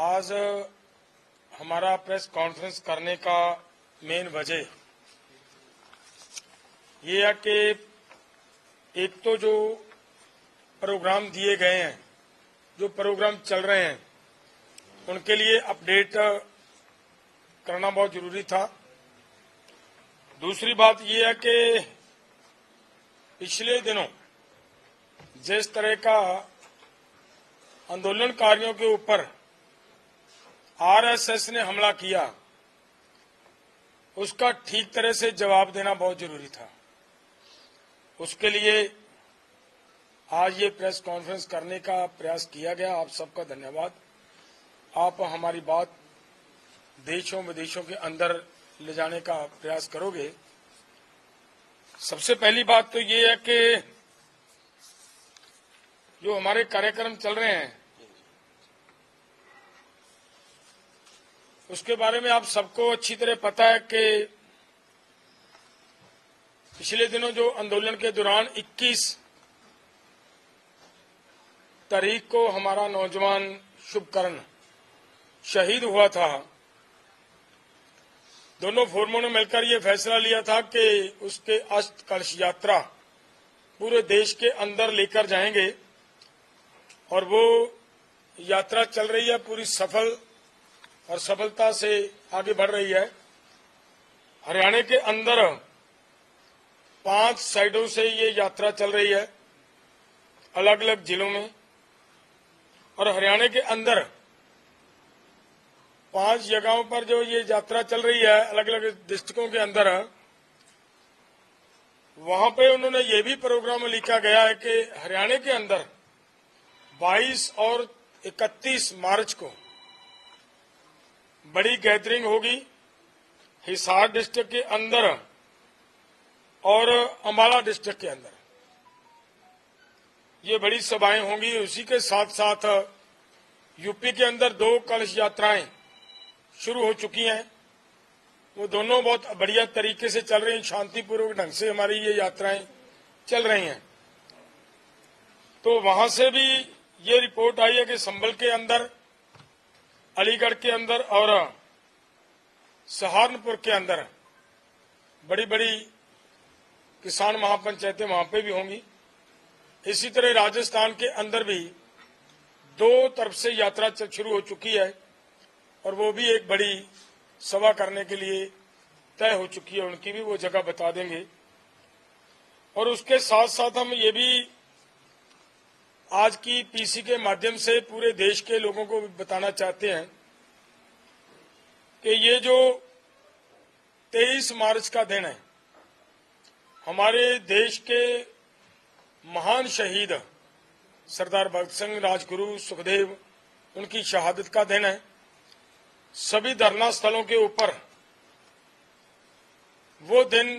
आज हमारा press conference करने का मेन वजह ये है कि एक तो जो प्रोग्राम दिए गए हैं, जो प्रोग्राम चल रहे हैं, उनके लिए अपडेट करना बहुत जरूरी था। दूसरी बात ये है कि पिछले दिनों जिस तरह का आंदोलनकारियों के ऊपर आरएसएस ने हमला किया, उसका ठीक तरह से जवाब देना बहुत जरूरी था। उसके लिए आज ये प्रेस कॉन्फ्रेंस करने का प्रयास किया गया। आप सबका धन्यवाद। आप हमारी बात देशों विदेशों के अंदर ले जाने का प्रयास करोगे। सबसे पहली बात तो ये है कि जो हमारे कार्यक्रम चल रहे हैं उसके बारे में आप सबको अच्छी तरह पता है कि पिछले दिनों जो आंदोलन के दौरान 21 तारीख को हमारा नौजवान शुभकरण शहीद हुआ था। दोनों फोरमों ने मिलकर ये फैसला लिया था कि उसके अस्थि कलश यात्रा पूरे देश के अंदर लेकर जाएंगे और वो यात्रा चल रही है, पूरी सफल और सफलता से आगे बढ़ रही है। हरियाणा के अंदर 5 साइडों से ये यात्रा चल रही है, अलग अलग जिलों में। और हरियाणा के अंदर 5 जगहों पर जो ये यात्रा चल रही है, अलग अलग डिस्ट्रिक्टों के अंदर, वहां पे उन्होंने ये भी प्रोग्राम लिखा गया है कि हरियाणा के अंदर 22 और 31 मार्च को बड़ी गैदरिंग होगी हिसार डिस्ट्रिक्ट के अंदर और अंबाला डिस्ट्रिक्ट के अंदर। ये बड़ी सभाएं होंगी। उसी के साथ साथ यूपी के अंदर 2 कलश यात्राएं शुरू हो चुकी हैं। वो दोनों बहुत बढ़िया तरीके से चल रही हैं, शांतिपूर्वक ढंग से हमारी ये यात्राएं चल रही हैं। तो वहां से भी ये रिपोर्ट आई है कि संभल के अंदर, अलीगढ़ के अंदर और सहारनपुर के अंदर बड़ी बड़ी किसान महापंचायतें वहां पे भी होंगी। इसी तरह राजस्थान के अंदर भी 2 तरफ से यात्रा शुरू हो चुकी है और वो भी एक बड़ी सभा करने के लिए तय हो चुकी है। उनकी भी वो जगह बता देंगे। और उसके साथ साथ हम ये भी आज की पीसी के माध्यम से पूरे देश के लोगों को बताना चाहते हैं कि ये जो 23 मार्च का दिन है, हमारे देश के महान शहीद सरदार भगत सिंह, राजगुरु, सुखदेव, उनकी शहादत का दिन है। सभी धरना स्थलों के ऊपर वो दिन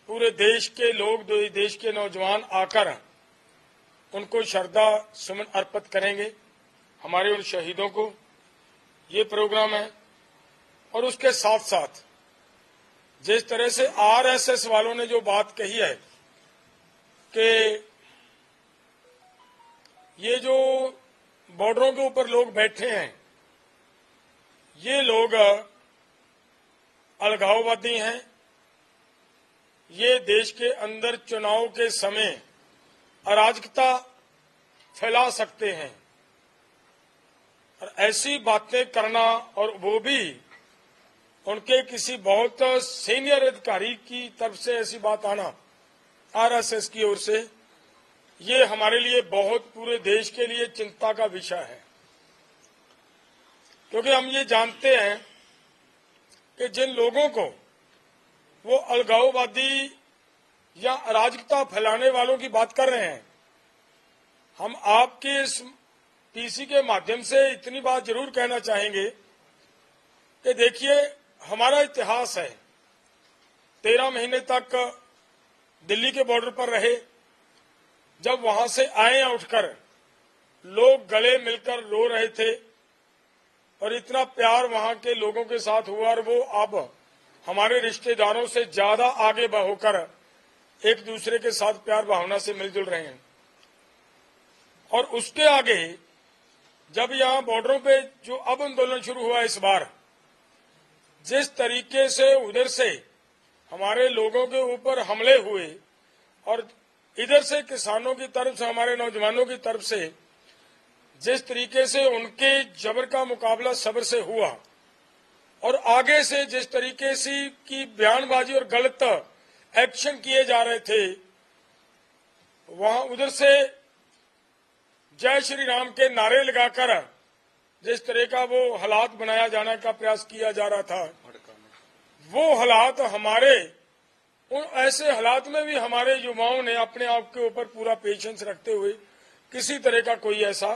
पूरे देश के लोग, देश के नौजवान आकर उनको श्रद्धा सुमन अर्पित करेंगे, हमारे उन शहीदों को। ये प्रोग्राम है। और उसके साथ साथ जिस तरह से आरएसएस वालों ने जो बात कही है कि ये जो बॉर्डरों के ऊपर लोग बैठे हैं, ये लोग अलगाववादी हैं, ये देश के अंदर चुनाव के समय अराजकता फैला सकते हैं। और ऐसी बातें करना, और वो भी उनके किसी बहुत सीनियर अधिकारी की तरफ से ऐसी बात आना आरएसएस की ओर से, ये हमारे लिए बहुत, पूरे देश के लिए चिंता का विषय है। क्योंकि हम ये जानते हैं कि जिन लोगों को वो अलगाववादी या अराजकता फैलाने वालों की बात कर रहे हैं, हम आपके इस पीसी के माध्यम से इतनी बात जरूर कहना चाहेंगे कि देखिए, हमारा इतिहास है। 13 महीने तक दिल्ली के बॉर्डर पर रहे। जब वहां से आए उठकर लोग गले मिलकर रो रहे थे और इतना प्यार वहां के लोगों के साथ हुआ, और वो अब हमारे रिश्तेदारों से ज्यादा आगे होकर एक दूसरे के साथ प्यार भावना से मिलजुल रहे हैं। और उसके आगे जब यहाँ बॉर्डरों पे जो अब आंदोलन शुरू हुआ इस बार, जिस तरीके से उधर से हमारे लोगों के ऊपर हमले हुए और इधर से किसानों की तरफ से, हमारे नौजवानों की तरफ से जिस तरीके से उनके जबर का मुकाबला सब्र से हुआ, और आगे से जिस तरीके से की बयानबाजी और गलत एक्शन किए जा रहे थे, वहां उधर से जय श्री राम के नारे लगाकर जिस तरह का वो हालात बनाया जाने का प्रयास किया जा रहा था, वो हालात हमारे उन ऐसे हालात में भी हमारे युवाओं ने अपने आप के ऊपर पूरा पेशेंस रखते हुए किसी तरह का कोई ऐसा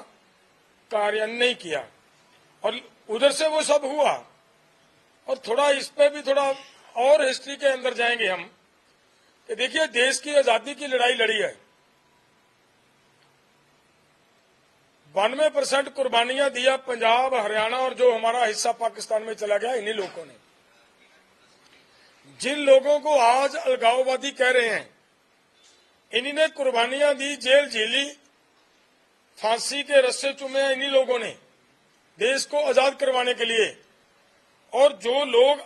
कार्य नहीं किया, और उधर से वो सब हुआ। और थोड़ा इस पे भी थोड़ा और हिस्ट्री के अंदर जाएंगे हम कि देखिए, देश की आजादी की लड़ाई लड़ी है, 92% कुर्बानियां दिया पंजाब, हरियाणा और जो हमारा हिस्सा पाकिस्तान में चला गया, इन्हीं लोगों ने। जिन लोगों को आज अलगाववादी कह रहे हैं, इन्हीं ने कुर्बानियां दी, जेल झेली, फांसी के रस्से चूमे इन्हीं लोगों ने देश को आजाद करवाने के लिए। और जो लोग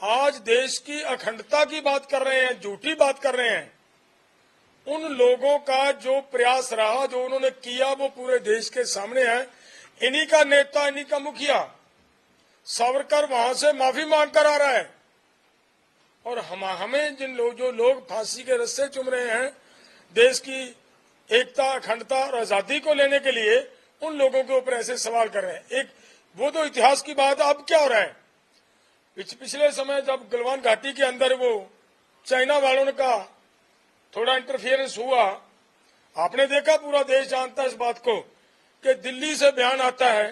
आज देश की अखंडता की बात कर रहे हैं, झूठी बात कर रहे हैं, उन लोगों का जो प्रयास रहा, जो उन्होंने किया, वो पूरे देश के सामने है। इन्हीं का नेता, इन्हीं का मुखिया सावरकर वहां से माफी मांग कर आ रहा है, और हमें जो लोग फांसी के रस्से चूम रहे हैं देश की एकता, अखंडता और आजादी को लेने के लिए, उन लोगों के ऊपर ऐसे सवाल कर रहे हैं। एक वो तो इतिहास की बात, अब क्या हो रहा है? पिछले समय जब गलवान घाटी के अंदर वो चाइना वालों का थोड़ा इंटरफियरेंस हुआ, आपने देखा, पूरा देश जानता है इस बात को, कि दिल्ली से बयान आता है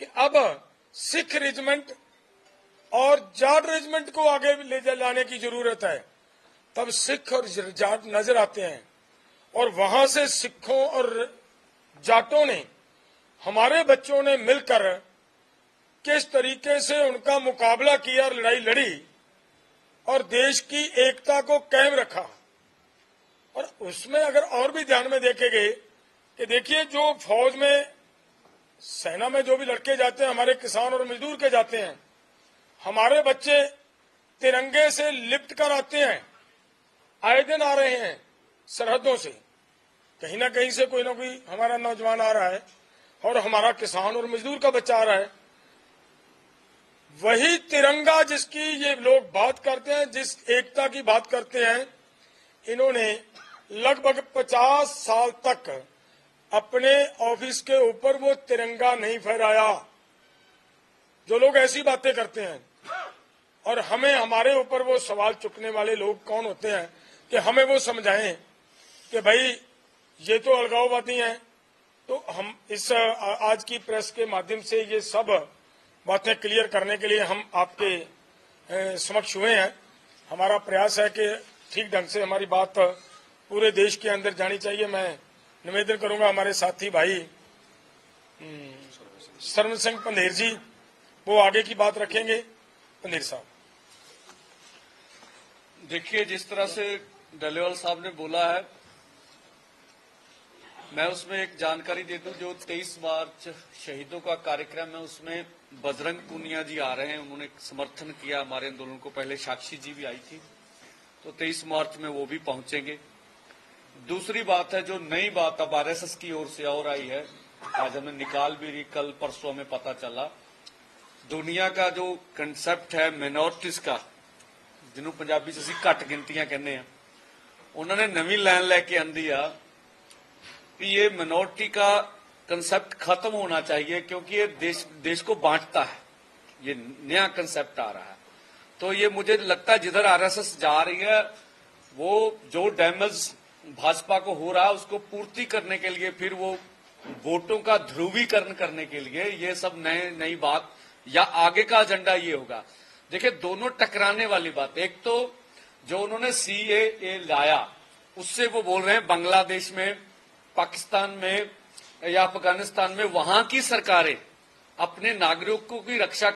कि अब सिख रेजिमेंट और जाट रेजिमेंट को आगे ले लाने की जरूरत है। तब सिख और जाट नजर आते हैं, और वहां से सिखों और जाटों ने, हमारे बच्चों ने मिलकर किस तरीके से उनका मुकाबला किया, लड़ाई लड़ी और देश की एकता को कायम रखा। और उसमें अगर और भी ध्यान में देखेंगे कि देखिए, जो फौज में, सेना में जो भी लड़के जाते हैं, हमारे किसान और मजदूर के जाते हैं, हमारे बच्चे तिरंगे से लिपट कर आते हैं, आए दिन आ रहे हैं सरहदों से, कहीं ना कहीं से कोई ना कोई हमारा नौजवान आ रहा है, और हमारा किसान और मजदूर का बच्चा आ रहा है। वही तिरंगा जिसकी ये लोग बात करते हैं, जिस एकता की बात करते हैं, इन्होंने लगभग 50 साल तक अपने ऑफिस के ऊपर वो तिरंगा नहीं फहराया। जो लोग ऐसी बातें करते हैं, और हमें हमारे ऊपर वो सवाल चुकने वाले लोग कौन होते हैं कि हमें वो समझाएं कि भाई ये तो अलगाववादी हैं। तो हम इस आज की प्रेस के माध्यम से ये सब बातें क्लियर करने के लिए हम आपके समक्ष हुए हैं। हमारा प्रयास है कि ठीक ढंग से हमारी बात पूरे देश के अंदर जानी चाहिए। मैं निवेदन करूंगा हमारे साथी भाई सरवन सिंह पंधेर जी, वो आगे की बात रखेंगे। पंधेर साहब, देखिए, जिस तरह से डलेवाल साहब ने बोला है, मैं उसमें एक जानकारी दे दूं। जो 23 मार्च शहीदों का कार्यक्रम है, उसमें बजरंग पूनिया जी आ रहे हैं, उन्होंने समर्थन किया हमारे आंदोलन को। पहले साक्षी जी भी आई थी, तो 23 मार्च में वो भी पहुंचेंगे। दूसरी बात है, जो नई बात अब आरएसएस की ओर से और आई है, आज हमें निकाल भी रही, कल परसों में पता चला, दुनिया का जो कंसेप्ट है मिनोरिटीज का, जिन्होंने पंजाबी से घट गिनतियां कहने हैं, उन्होंने नवी लाइन लेके आंदी आ कि ये मिनोरिटी का कंसेप्ट खत्म होना चाहिए, क्योंकि ये देश को बांटता है। ये नया कंसेप्ट आ रहा है। तो ये मुझे लगता है जिधर आरएसएस जा रही है, वो जो डैमेज भाजपा को हो रहा है उसको पूर्ति करने के लिए, फिर वो वोटों का ध्रुवीकरण करने के लिए, ये सब नई बात या आगे का एजेंडा ये होगा। देखिए, दोनों टकराने वाली बात। एक तो जो उन्होंने सीएए लाया, उससे वो बोल रहे हैं बांग्लादेश में, पाकिस्तान में या अफगानिस्तान में वहां की सरकारें अपने नागरिकों की रक्षा